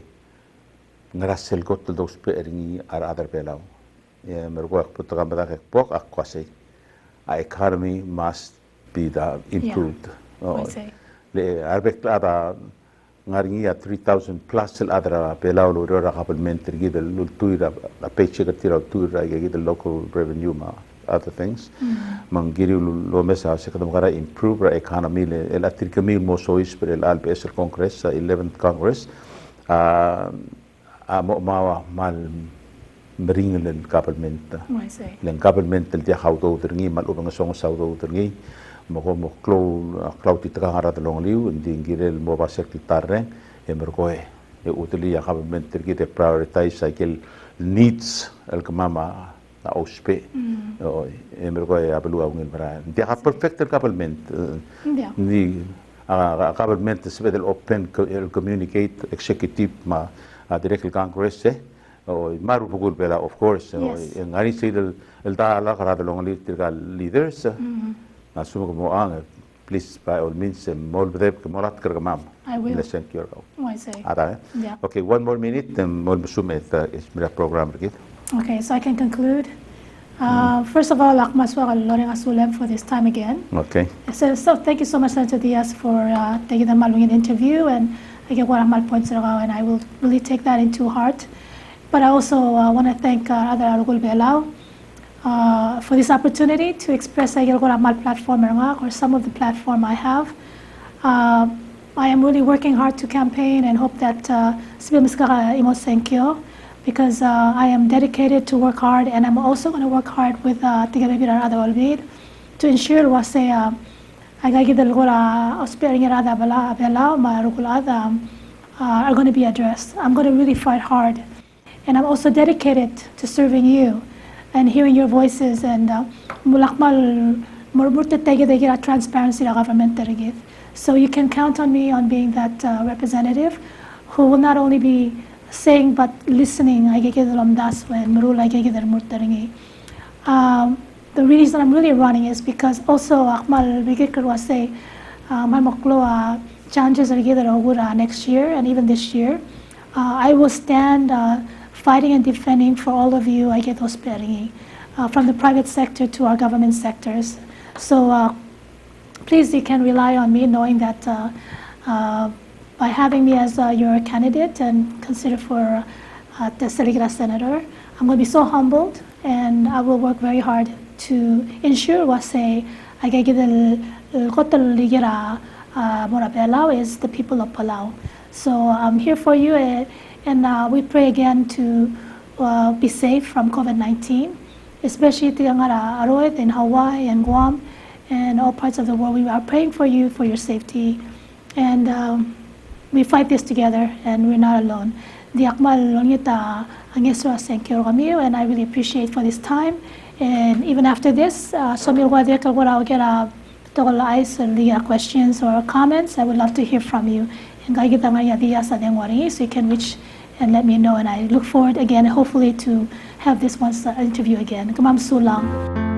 Ngrasel got to those pairing are other Belau. Yeah, Merwak put the Gambadac Pok Aquase. Our economy must be improved. Arbeclada ngaringi 3,000 plus other Belau Lura Governmental give a paycheck to the local revenue other things. Mangiri Lomesa Secretary improve our economy electric meal moso is per el Albes Congress 11th Congress mawa mal mering len government len government el dia haudo terngi mal ubang song saudo terngi mo cloud titanga de long liu ndingirel mo ba sekretarre emergoe utili ya government tergi de prioritize cycle needs el kamama na ospe emergoe abelu awngin para dia perfect government ni government is very open communicate executive ma direct congress maru pugul bela of course ngari sidel el da la kara de long leaders asumo mo ang please by all means mol bedep morat kergamam I will listen to your yeah. Okay, 1 more minute mol musume is mira program again. Okay, so I can conclude. First of all, Akmaswa Loring Asulem for this time again. Okay. So thank you so much, Senator Diaz, for taking the Malwing interview, and I get what Amal points out, and I will really take that into heart. But I also want to thank other Arugul Belau for this opportunity to express Amal platform or some of the platform I have. I am really working hard to campaign and hope that Sibil Miskara Imo Senkyo, because I am dedicated to work hard, and I'm also going to work hard with Tigabibir Other Olbid to ensure was are going to be addressed. I'm going to really fight hard, and I'm also dedicated to serving you and hearing your voices and mulakmal transparency government. So you can count on me on being that representative who will not only be saying but listening. The reason I'm really running is because also challenges next year and even this year. I will stand fighting and defending for all of you from the private sector to our government sectors. So please, you can rely on me, knowing that by having me as your candidate and consider for the Seligira Senator, I'm going to be so humbled, and I will work very hard to ensure is the people of Palau. So I'm here for you, and we pray again to be safe from COVID-19, especially in Hawaii and Guam and all parts of the world. We are praying for you, for your safety, and we fight this together, and we're not alone. And I really appreciate for this time. And even after this, questions or comments, I would love to hear from you. So you can reach and let me know. And I look forward again, hopefully, to have this once interview again. Kamam Sulang.